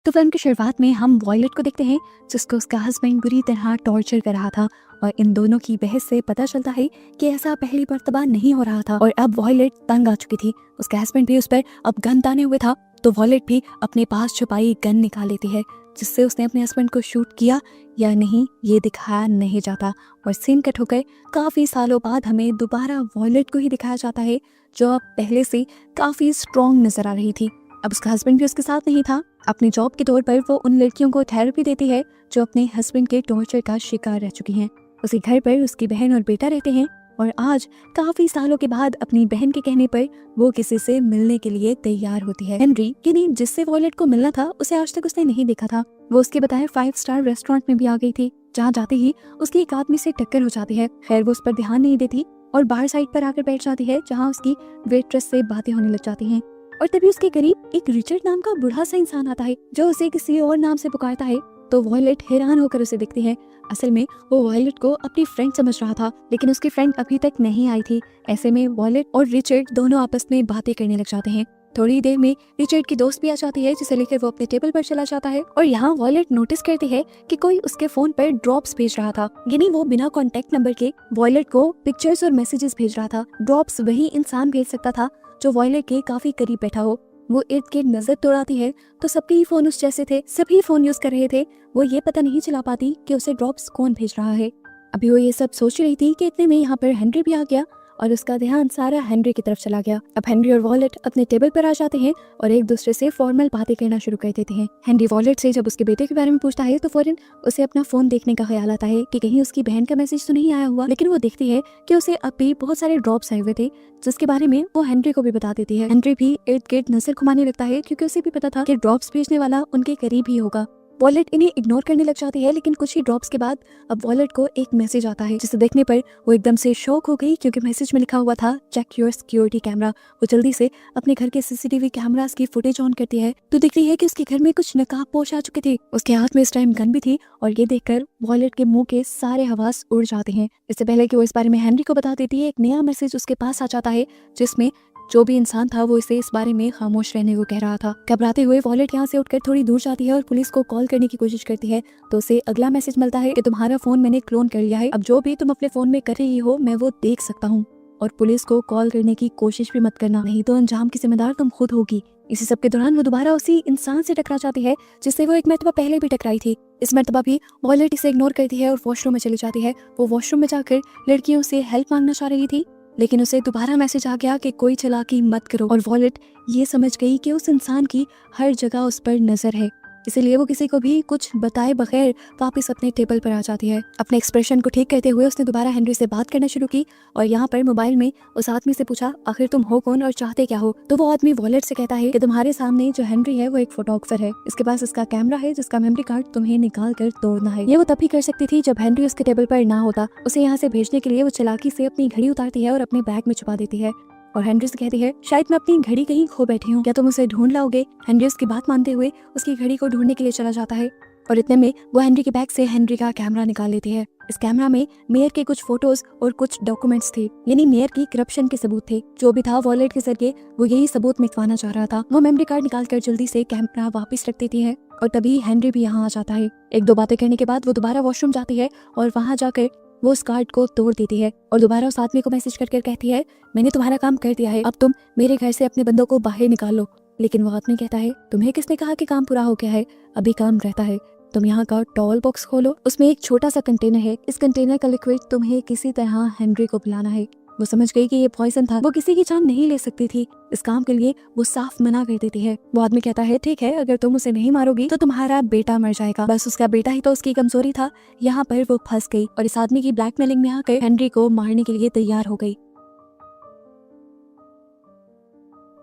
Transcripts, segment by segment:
तो फिल्म की शुरुआत में हम वॉयलेट को देखते हैं जिसको उसका हस्बैंड बुरी तरह टॉर्चर कर रहा था और इन दोनों की बहस से पता चलता है कि ऐसा पहली मर्तबा नहीं हो रहा था और अब वॉयलेट तंग आ चुकी थी। उसका हस्बैंड भी उस पर अब गन ताने हुए था तो वॉयलेट भी अपने पास छुपाई गन निकाल लेती है जिससे उसने अपने हस्बैंड को शूट किया या नहीं ये दिखाया नहीं जाता और सीन कट होकर काफी सालों बाद हमें दोबारा वॉयलेट को ही दिखाया जाता है जो अब पहले से काफी स्ट्रॉन्ग नजर आ रही थी। अब उसका हस्बैंड भी उसके साथ नहीं था। अपने जॉब के तौर पर वो उन लड़कियों को थेरेपी देती है जो अपने हस्बैंड के टॉर्चर का शिकार रह चुकी हैं। उसके घर पर उसकी बहन और बेटा रहते हैं और आज काफी सालों के बाद अपनी बहन के कहने पर वो किसी से मिलने के लिए तैयार होती है। हेनरी यानी जिससे वॉयलेट को मिलना था उसे आज तक उसने नहीं देखा था। वो उसके बताए 5 स्टार रेस्टोरेंट में भी आ गई थी जहाँ जाते ही उसकी एक आदमी से टक्कर हो जाती है। खैर वो उस पर ध्यान नहीं देती और बाहर साइड पर आकर बैठ जाती है जहाँ उसकी वेट्रेस से बातें होने लग जाती हैं और तभी उसके करीब एक रिचर्ड नाम का बूढ़ा सा इंसान आता है जो उसे किसी और नाम से पुकारता है। तो वॉयलेट हैरान होकर उसे देखती है। असल में वो वॉयलेट को अपनी फ्रेंड समझ रहा था लेकिन उसकी फ्रेंड अभी तक नहीं आई थी। ऐसे में वॉयलेट और रिचर्ड दोनों आपस में बातें करने लग जाते हैं। थोड़ी देर में रिचर्ड की दोस्त भी आ जाती है जिसे लेकर वो अपने टेबल पर चला जाता है और यहाँ वॉयलेट नोटिस करती है कि कोई उसके फोन पर ड्रॉप्स भेज रहा था यानी वो बिना कॉन्टेक्ट नंबर के वॉयलेट को पिक्चर्स और मैसेजेस भेज रहा था। ड्रॉप्स वही इंसान भेज सकता था जो वॉयलेट के काफी करीब बैठा हो। वो इर्द गिर्द नजर दौड़ाती है तो सबके ही फोन उस जैसे थे, सभी फोन यूज कर रहे थे। वो ये पता नहीं चला पाती कि उसे ड्रॉप्स कौन भेज रहा है। अभी वो ये सब सोच रही थी कि इतने में यहाँ पर हेनरी भी आ गया और उसका ध्यान सारा हेनरी की तरफ चला गया। अब हेनरी और वॉयलेट अपने टेबल पर आ जाते हैं और एक दूसरे से फॉर्मल बातें करना शुरू कर देते हैं। हेनरी वॉयलेट से जब उसके बेटे के बारे में पूछता है तो फौरन उसे अपना फोन देखने का ख्याल आता है कि कहीं उसकी बहन का मैसेज तो नहीं आया हुआ। लेकिन वो देखती है कि उसे अब भी बहुत सारे ड्रॉप्स आए हुए थे जिसके बारे में वो हेनरी को भी बता देती है। हेनरी भी इर्द गिर्द नजर घुमाने लगता है क्योंकि उसे भी पता था कि ड्रॉप्स भेजने वाला उनके करीब ही होगा। वॉलेट इन्हें इग्नोर करने लग जाती है लेकिन कुछ ही ड्रॉप्स के बाद अब वॉलेट को एक मैसेज आता है जिसे देखने पर वो एकदम से शॉक हो गई क्योंकि मैसेज में लिखा हुआ था चेक योर सिक्योरिटी कैमरा। वो जल्दी से अपने घर के सीसीटीवी कैमरास की फुटेज ऑन करती है तो दिखती है कि उसके घर में कुछ नकाबपोश आ चुके थे। उसके हाथ में इस टाइम गन भी थी और ये देखकर वॉलेट के मुंह के सारे हवास उड़ जाते हैं। इससे पहले कि वो इस बारे में हेनरी को बता देती है एक नया मैसेज उसके पास आ जाता है जिसमें जो भी इंसान था वो इसे इस बारे में खामोश रहने को कह रहा था। घबराते हुए वॉलेट यहाँ से उठकर थोड़ी दूर जाती है और पुलिस को कॉल करने की कोशिश करती है तो उसे अगला मैसेज मिलता है कि तुम्हारा फोन मैंने क्लोन कर लिया है, अब जो भी तुम अपने फोन में कर रही हो मैं वो देख सकता हूँ और पुलिस को कॉल करने की कोशिश भी मत करना, नहीं तो अंजाम की जिम्मेदार तुम खुद होगी। इसी सब के दौरान वो दोबारा उसी इंसान से टकरा जाती है जिससे वो एक मरतबा पहले भी टकराई थी। इस मरतबा भी वॉलेट इसे इग्नोर करती है और वॉशरूम में चली जाती है। वो वॉशरूम में जाकर लड़कियों से हेल्प मांगना चाह रही थी लेकिन उसे दोबारा मैसेज आ गया कि कोई चालाकी मत करो और वॉलेट ये समझ गई कि उस इंसान की हर जगह उस पर नजर है, इसीलिए वो किसी को भी कुछ बताए बगैर वापस अपने टेबल पर आ जाती है। अपने एक्सप्रेशन को ठीक करते हुए उसने दोबारा हेनरी से बात करना शुरू की और यहाँ पर मोबाइल में उस आदमी से पूछा आखिर तुम हो कौन और चाहते क्या हो। तो वो आदमी वॉलेट से कहता है कि तुम्हारे सामने जो हेनरी है वो एक फोटोग्राफर है, इसके पास इसका कैमरा है जिसका मेमोरी कार्ड तुम्हें निकाल कर तोड़ना है। ये वो तभी कर सकती थी जब हेनरी उसके टेबल पर ना होता। उसे यहाँ से भेजने के लिए वो चालाकी से अपनी घड़ी उतारती है और अपने बैग में छुपा देती है और हेनरी से कहती है शायद मैं अपनी घड़ी कहीं खो बैठी हूँ, क्या तुम उसे ढूंढ लाओगे। हेनरी उसकी बात मानते हुए उसकी घड़ी को ढूंढने के लिए चला जाता है और इतने में वो हेनरी के बैग से हेनरी का कैमरा निकाल लेती है। इस कैमरा में मेयर के कुछ फोटोज और कुछ डॉक्यूमेंट्स थे यानी मेयर की करप्शन के सबूत थे। जो भी था वॉलेट के जरिए वो यही सबूत मिटवाना चाह रहा था। वो मेमोरी कार्ड निकाल कर जल्दी से कैमरा वापस रख देती है और तभी हेनरी भी यहाँ आ जाता है। एक दो बातें करने के बाद वो दोबारा वॉशरूम जाती है और वहाँ जाकर वो उस कार्ड को तोड़ देती है और दोबारा उस आदमी को मैसेज करके कहती है मैंने तुम्हारा काम कर दिया है, अब तुम मेरे घर से अपने बंदों को बाहर निकाल लो। लेकिन वो आदमी कहता है तुम्हें किसने कहा कि काम पूरा हो गया है, अभी काम रहता है, तुम यहाँ का टॉल बॉक्स खोलो, उसमें एक छोटा सा कंटेनर है, इस कंटेनर का लिक्विड तुम्हें किसी तरह हेनरी को पिलाना है। वो समझ गई कि ये पॉइजन था, वो किसी की जान नहीं ले सकती थी, इस काम के लिए वो साफ मना कर देती है। वो आदमी कहता है ठीक है अगर तुम उसे नहीं मारोगी तो तुम्हारा बेटा मर जाएगा। बस उसका बेटा ही तो उसकी कमजोरी था। यहाँ पर वो फंस गई और इस आदमी की ब्लैकमेलिंग में आकर हेनरी को मारने के लिए तैयार हो गई।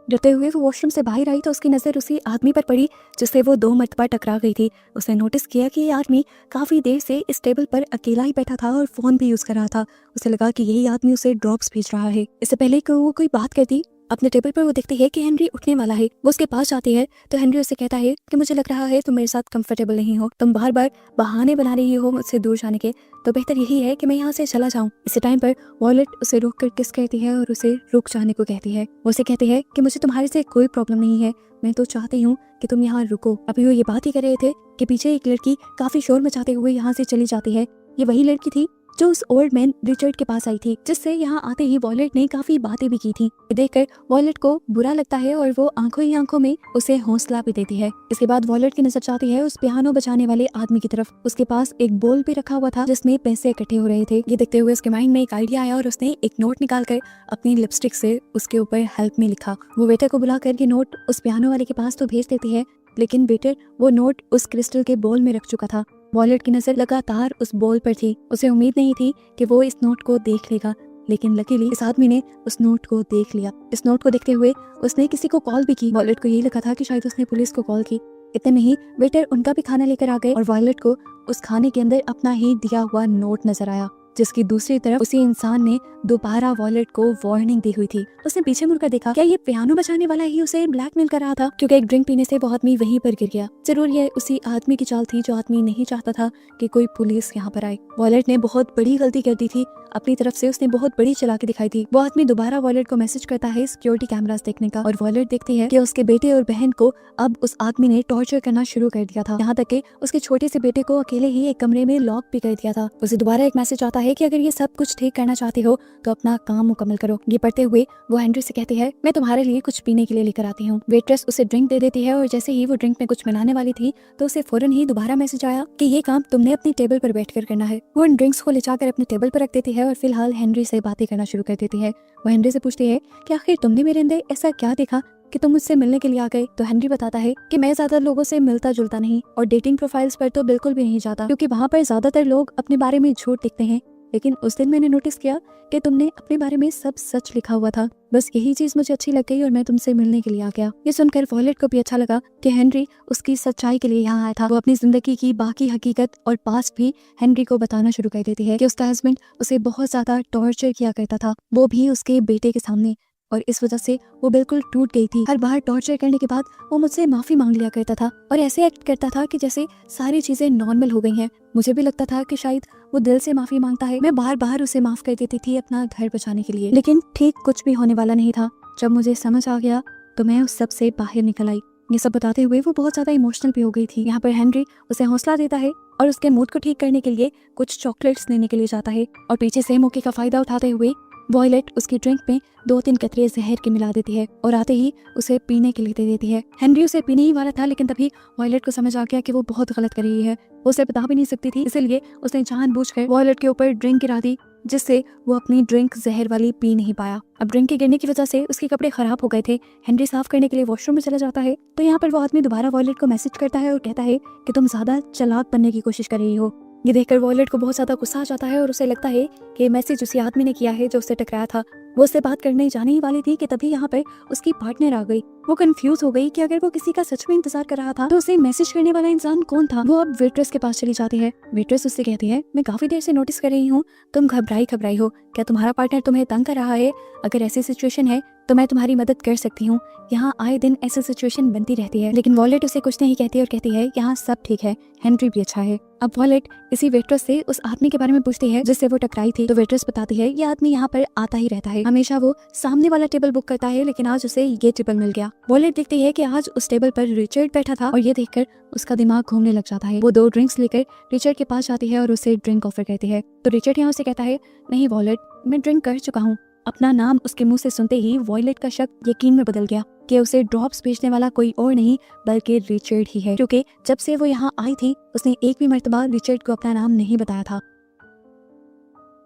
डरते हुए वो वॉशरूम से बाहर आई तो उसकी नजर उसी आदमी पर पड़ी जिससे वो 2 मरतबा टकरा गई थी। उसने नोटिस किया कि ये आदमी काफी देर से इस टेबल पर अकेला ही बैठा था और फोन भी यूज कर रहा था। उसे लगा कि यही आदमी उसे ड्रॉप्स भेज रहा है। इससे पहले कि वो कोई बात करती अपने टेबल पर वो देखती है कि हेनरी उठने वाला है। वो उसके पास जाती है तो हेनरी उससे कहता है कि मुझे लग रहा है तुम मेरे साथ कंफर्टेबल नहीं हो, तुम बार बार बहाने बना रही हो मुझसे दूर जाने के, तो बेहतर यही है कि मैं यहाँ से चला जाऊँ। इसी टाइम पर वॉयलेट उसे रोक कर किस करती है और उसे रुक जाने को कहती है। वो उसे कहती है कि मुझे तुम्हारे से कोई प्रॉब्लम नहीं है, मैं तो चाहती हूँ कि तुम यहाँ रुको। अभी वो ये बात ही कर रहे थे कि पीछे एक लड़की काफी शोर मचाते हुए यहाँ से चली जाती है। ये वही लड़की थी जो उस ओल्ड मैन रिचर्ड के पास आई थी, जिससे यहाँ आते ही वॉयलेट ने काफी बातें भी की थी। ये देखकर वॉयलेट को बुरा लगता है और वो आंखों ही आंखों में उसे हौसला भी देती है। इसके बाद वॉयलेट की नजर जाती है उस पियानो बजाने वाले आदमी की तरफ। उसके पास एक बोल भी रखा हुआ था जिसमें पैसे इकट्ठे हो रहे थे। ये देखते हुए उसके माइंड में एक आइडिया आया और उसने एक नोट निकालकर अपनी लिपस्टिक से उसके ऊपर हेल्प में लिखा। वो वेटर को बुलाकर ये नोट उस पियानो वाले के पास तो भेज देती है, लेकिन वेटर वो नोट उस क्रिस्टल के बोल में रख चुका था। वॉयलेट की नजर लगातार उस बोल पर थी। उसे उम्मीद नहीं थी कि वो इस नोट को देख लेगा, लेकिन लकीली इस आदमी ने उस नोट को देख लिया। इस नोट को देखते हुए उसने किसी को कॉल भी की। वॉयलेट को यही लगा था कि शायद उसने पुलिस को कॉल की। इतने में ही वेटर उनका भी खाना लेकर आ गए और वॉयलेट को उस खाने के अंदर अपना ही दिया हुआ नोट नजर आया, जिसकी दूसरी तरफ उसी इंसान ने दोबारा वॉयलेट को वार्निंग दी हुई थी। उसने पीछे मुड़कर देखा, क्या ये पियानो बजाने वाला ही उसे ब्लैकमेल कर रहा था? क्योंकि एक ड्रिंक पीने से वो आदमी वहीं पर गिर गया। जरूर ये उसी आदमी की चाल थी जो आदमी नहीं चाहता था कि कोई पुलिस यहाँ पर आए। वॉयलेट ने बहुत बड़ी गलती कर दी थी अपनी तरफ से, उसने बहुत बड़ी चालाकी दिखाई थी। वो आदमी दोबारा वॉयलेट को मैसेज करता है सिक्योरिटी कैमरास देखने का, और वॉयलेट देखती है कि उसके बेटे और बहन को अब उस आदमी ने टॉर्चर करना शुरू कर दिया था। यहाँ तक कि उसके छोटे से बेटे को अकेले ही एक कमरे में लॉक भी कर दिया था। उसे दोबारा एक मैसेज आता है कि अगर ये सब कुछ ठीक करना चाहते हो तो अपना काम मुकम्मल करो। ये पढ़ते हुए वो हेनरी से कहती है, मैं तुम्हारे लिए कुछ पीने के लिए लेकर आती हूँ। वेट्रेस उसे ड्रिंक दे देती है और जैसे ही वो ड्रिंक में कुछ मिलाने वाली थी तो उसे फौरन ही दोबारा मैसेज आया कि ये काम तुमने अपनी टेबल पर बैठकर करना है। वो उन ड्रिंक्स को ले जाकर अपने टेबल पर रख देती है और फिलहाल हेनरी से बातें करना शुरू कर देती है। वो हेनरी से पूछती है कि आखिर तुमने मेरे अंदर ऐसा क्या देखा कि तुम मुझसे मिलने के लिए आ गए? तो हेनरी बताता है कि मैं ज्यादा लोगों से मिलता जुलता नहीं और डेटिंग प्रोफाइल्स पर तो बिल्कुल भी नहीं जाता, क्योंकि वहाँ पर ज्यादातर लोग अपने बारे में झूठ लिखते हैं। लेकिन उस दिन मैंने नोटिस किया कि तुमने अपने बारे में सब सच लिखा हुआ था। बस यही चीज मुझे अच्छी लग गई और मैं तुमसे मिलने के लिए आ गया। ये सुनकर वॉयलेट को भी अच्छा लगा कि हेनरी उसकी सच्चाई के लिए यहाँ आया था। वो अपनी जिंदगी की बाकी हकीकत और पास्ट भी हेनरी को बताना शुरू कर देती है कि उसका हस्बैंड उसे बहुत ज्यादा टॉर्चर किया करता था, वो भी उसके बेटे के सामने, और इस वजह से वो बिल्कुल टूट गई थी। हर बार टॉर्चर करने के बाद वो मुझसे माफी मांग लिया करता था और ऐसे एक्ट करता था कि जैसे सारी चीजें नॉर्मल हो गई हैं। मुझे भी लगता था कि शायद वो दिल से माफी मांगता है। मैं बार बार उसे माफ कर देती थी अपना घर बचाने के लिए, लेकिन ठीक कुछ भी होने वाला नहीं था। जब मुझे समझ आ गया तो मैं उस सब से बाहर निकल आई। ये सब बताते हुए वो बहुत ज्यादा इमोशनल भी हो गई थी। यहाँ पर हेनरी उसे हौसला देता है और उसके मूड को ठीक करने के लिए कुछ चॉकलेट्स लेने के लिए जाता है, और पीछे से मौके का फायदा उठाते हुए वॉयलेट उसकी ड्रिंक में 2-3 कतरे जहर के मिला देती है और आते ही उसे पीने के लिए दे देती है। हेनरी उसे पीने ही वाला था, लेकिन तभी वॉयलेट को समझ आ गया कि वो बहुत गलत कर रही है। वो उसे बता भी नहीं सकती थी, इसलिए उसने जानबूझकर वॉयलेट के ऊपर ड्रिंक गिरा दी, जिससे वो अपनी ड्रिंक जहर वाली पी नहीं पाया। अब ड्रिंक के गिरने की वजह से उसके कपड़े खराब हो गए थे। हेनरी साफ करने के लिए वॉशरूम में चला जाता है तो यहाँ पर वो आदमी दोबारा वॉयलेट को मैसेज करता है और कहता है कि तुम ज्यादा चालाक बनने की कोशिश कर रही हो। ये देखकर वॉयलेट को बहुत ज्यादा गुस्सा आ जाता है और उसे लगता है कि मैसेज उसी आदमी ने किया है जो उससे टकराया था। वो उससे बात करने जाने ही वाली थी कि तभी यहाँ पर उसकी पार्टनर आ गई। वो कंफ्यूज हो गई कि अगर वो किसी का सच में इंतजार कर रहा था तो उसे मैसेज करने वाला इंसान कौन था। वो अब वेट्रेस के पास चली जाती है। वेट्रेस उससे कहती है, मैं काफी देर से नोटिस कर रही हूँ तुम घबराई हो, क्या तुम्हारा पार्टनर तुम्हें तंग कर रहा है? अगर ऐसी सिचुएशन है तो मैं तुम्हारी मदद कर सकती हूँ, यहाँ आए दिन ऐसी सिचुएशन बनती रहती है। लेकिन वॉयलेट उसे कुछ नहीं कहती और कहती है यहाँ सब ठीक है, हेनरी भी अच्छा है। अब वॉयलेट इसी वेट्रेस से उस आदमी के बारे में पूछती है जिससे वो टकराई थी, तो वेट्रेस बताती है ये आदमी यहाँ पर आता ही रहता है, हमेशा वो सामने वाला टेबल बुक करता है, लेकिन आज उसे ये टेबल मिल गया। वॉयलेट देखती है कि आज उस टेबल पर रिचर्ड बैठा था और ये देखकर उसका दिमाग घूमने लग जाता है। वो 2 ड्रिंक्स लेकर रिचर्ड के पास जाती है और उसे ड्रिंक ऑफर करती है, तो रिचर्ड यहाँ उसे कहता है, नहीं वॉयलेट, मैं ड्रिंक कर चुका हूँ। अपना नाम उसके मुंह से सुनते ही वॉयलेट का शक यकीन में बदल गया कि उसे ड्रॉप्स बेचने वाला कोई और नहीं बल्कि रिचर्ड ही है, क्योंकि जब से वो यहाँ आई थी उसने एक भी मर्तबा रिचर्ड को अपना नाम नहीं बताया था।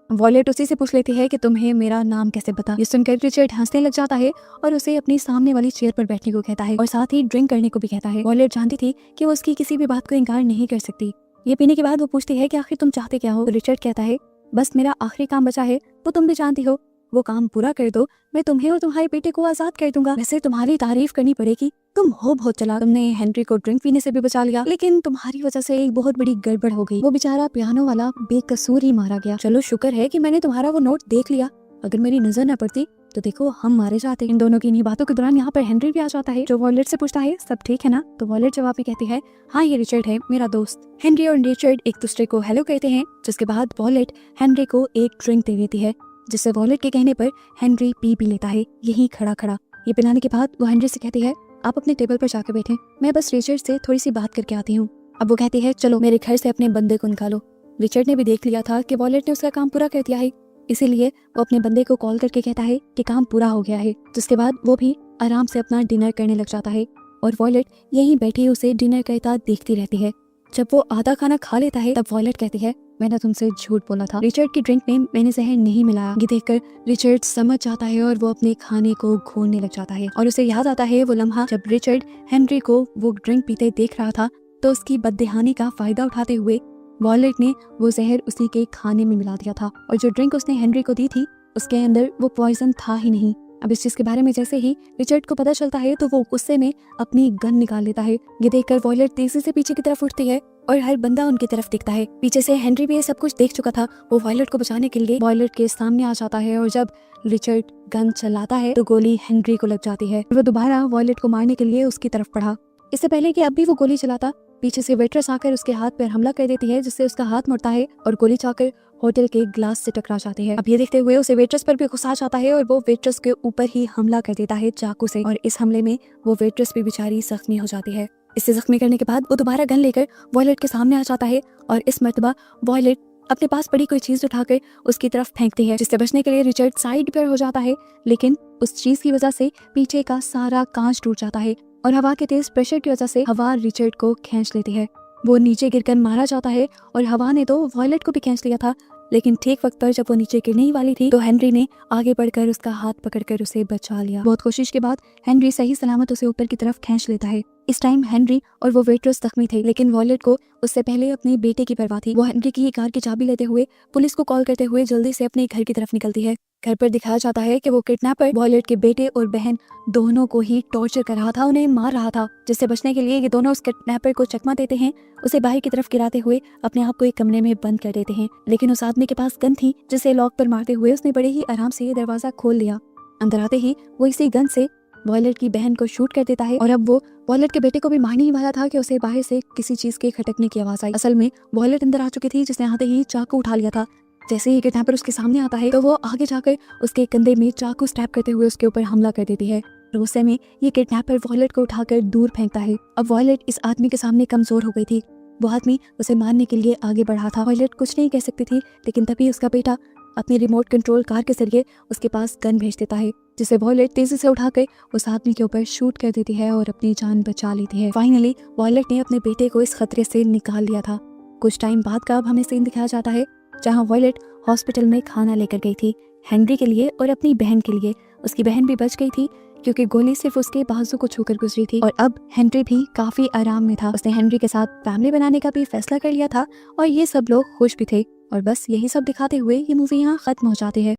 वॉयलेट उसी से पूछ लेती है कि तुम्हें मेरा नाम कैसे पता। ये सुनकर रिचर्ड हंसने लग जाता है और उसे अपनी सामने वाली चेयर पर बैठने को कहता है और साथ ही ड्रिंक करने को भी कहता है। वॉयलेट जानती थी कि वो उसकी किसी भी बात को इनकार नहीं कर सकती। ये पीने के बाद वो पूछती है कि आखिर तुम चाहते क्या हो? रिचर्ड कहता है, बस मेरा आखिरी काम बचा है, वो तुम भी जानती हो, वो काम पूरा कर दो, मैं तुम्हें और तुम्हारे बेटे को आजाद कर दूंगा। वैसे तुम्हारी तारीफ करनी पड़ेगी, तुम हो बहुत चालाक। तुमने हेनरी को ड्रिंक पीने से भी बचा लिया, लेकिन तुम्हारी वजह से एक बहुत बड़ी गड़बड़ हो गई। वो बेचारा पियानो वाला बेकसूर ही मारा गया। चलो शुक्र है कि मैंने तुम्हारा वो नोट देख लिया, अगर मेरी नजर न पड़ती तो देखो हम मारे जाते हैं। इन दोनों की इन्हीं बातों के दौरान यहाँ पर हेनरी भी आ जाता है, जो वॉयलेट से पूछता है सब ठीक है ना। तो वॉयलेट जवाब में कहती है हाँ ये रिचर्ड है मेरा दोस्त। हेनरी और रिचर्ड एक दूसरे को हेलो कहते हैं, जिसके बाद वॉयलेट हेनरी को एक ड्रिंक दे देती है, जिससे वॉयलेट के कहने पर हेनरी पी भी लेता है यहीं खड़ा खड़ा। ये पिलाने के बाद वो हेनरी से कहती है आप अपने टेबल पर जाकर बैठे, मैं बस रिचर्ड से थोड़ी सी बात करके आती हूँ। अब वो कहती है चलो मेरे घर से अपने बंदे को निकालो। रिचर्ड ने भी देख लिया था कि वॉयलेट ने उसका काम पूरा कर दिया है, इसीलिए वो अपने बंदे को कॉल करके कहता है कि काम पूरा हो गया है। जिसके बाद वो भी आराम से अपना डिनर करने लग जाता है और वॉयलेट यहीं बैठी उसे डिनर करता देखती रहती है। जब वो आधा खाना खा लेता है तब वॉयलेट कहती है मैंने तुमसे झूठ बोला था, रिचर्ड की ड्रिंक में मैंने जहर नहीं मिलाया। ये देखकर रिचर्ड समझ जाता है और वो अपने खाने को घोलने लग जाता है और उसे याद आता है वो लम्हा जब रिचर्ड हेनरी को वो ड्रिंक पीते देख रहा था, तो उसकी बददेहानी का फायदा उठाते हुए वॉयलेट ने वो जहर उसी के खाने में मिला दिया था और जो ड्रिंक उसने हेनरी को दी थी उसके अंदर वो पॉइजन था ही नहीं। अब इस चीज के बारे में जैसे ही रिचर्ड को पता चलता है तो वो गुस्से में अपनी गन निकाल लेता है। ये देखकर वॉयलेट तेजी से पीछे की तरफ उठती है और हर बंदा उनकी तरफ दिखता है। पीछे से हेनरी भी ये सब कुछ देख चुका था, वो वॉयलेट को बचाने के लिए वॉयलेट के सामने आ जाता है और जब रिचर्ड गन चलाता है तो गोली हेनरी को लग जाती है। वो दोबारा वॉयलेट को मारने के लिए उसकी तरफ बढ़ा। इससे पहले कि अब भी वो गोली चलाता, पीछे से वेट्रेस आकर उसके हाथ पर हमला कर देती है, जिससे उसका हाथ मुड़ता है और गोली चाकर होटल के ग्लास से टकरा जाती है। अब ये देखते हुए उसे वेट्रेस पर भी गुस्सा जाता है और वो वेट्रेस के ऊपर ही हमला कर देता है चाकू से और इस हमले में वो वेट्रेस भी बेचारी जख्मी हो जाती है। इसे जख्मी करने के बाद वो दोबारा गन लेकर वॉयलेट के सामने आ जाता है और इस मर्तबा वॉयलेट अपने पास पड़ी कोई चीज उठाकर उसकी तरफ फेंकती है, जिससे बचने के लिए रिचर्ड साइड पर हो जाता है, लेकिन उस चीज की वजह से पीछे का सारा कांच टूट जाता है और हवा के तेज प्रेशर की वजह से हवा रिचर्ड को खींच लेती है। वो नीचे गिरकर मारा जाता है और हवा ने तो वॉयलेट को भी खींच लिया था, लेकिन ठीक वक्त पर जब वो नीचे गिरने ही वाली थी तो हेनरी ने आगे बढ़कर उसका हाथ पकड़कर उसे बचा लिया। बहुत कोशिश के बाद हेनरी सही सलामत उसे ऊपर की तरफ खींच लेता है। इस टाइम हेनरी और वो वेट्रेस जख्मी थे, लेकिन वॉयलेट को उससे पहले अपने बेटे की परवाह थी। वो हेनरी की कार की चाबी लेते हुए पुलिस को कॉल करते हुए जल्दी से अपने घर की तरफ निकलती है। घर पर दिखाया जाता है कि वो किडनैपर वॉयलेट के बेटे और बहन दोनों को ही टॉर्चर कर रहा था, उन्हें मार रहा था, जिससे बचने के लिए ये दोनों उस किडनैपर को चकमा देते हैं, उसे बाहर की तरफ गिराते हुए अपने आप को एक कमरे में बंद कर देते हैं। लेकिन उस आदमी के पास गन थी, जिसे लॉक पर मारते हुए उसने बड़े ही आराम से ये दरवाजा खोल लिया। अंदर आते ही वो इसी गन से वॉयलेट की बहन को शूट कर देता है और अब वो वॉयलेट के बेटे को भी मारने ही वाला था कि उसे बाहर से किसी चीज के खटकने की आवाज आई। असल में वॉयलेट अंदर आ चुकी थी, जिसने आते ही चाकू उठा लिया था। जैसे ही किडनैपर उसके सामने आता है तो वो आगे जाकर उसके कंधे में चाकू स्टैब करते हुए उसके ऊपर हमला कर देती है। गुस्से में ये किडनैपर वॉयलेट को उठाकर दूर फेंकता है। अब वॉयलेट इस आदमी के सामने कमजोर हो गई थी, वो आदमी उसे मारने के लिए आगे बढ़ा था। वॉयलेट कुछ नहीं कह सकती थी, लेकिन तभी उसका बेटा अपनी रिमोट कंट्रोल कार के जरिए उसके पास गन भेज देता है, जिसे वॉयलेट तेजी से उठाकर उस आदमी के ऊपर शूट कर देती है और अपनी जान बचा लेती है। फाइनली वॉयलेट ने अपने बेटे को इस खतरे से निकाल लिया था। कुछ टाइम बाद का अब हमें सीन दिखाया जाता है जहाँ वॉयलेट हॉस्पिटल में खाना लेकर गई थी हेनरी के लिए और अपनी बहन के लिए। उसकी बहन भी बच गई थी क्योंकि गोली सिर्फ उसके बाजू को छूकर गुजरी थी और अब हेनरी भी काफी आराम में था। उसने हेनरी के साथ फैमिली बनाने का भी फैसला कर लिया था और ये सब लोग खुश भी थे। और बस यही सब दिखाते हुए ये मूवी यहाँ खत्म हो जाती है।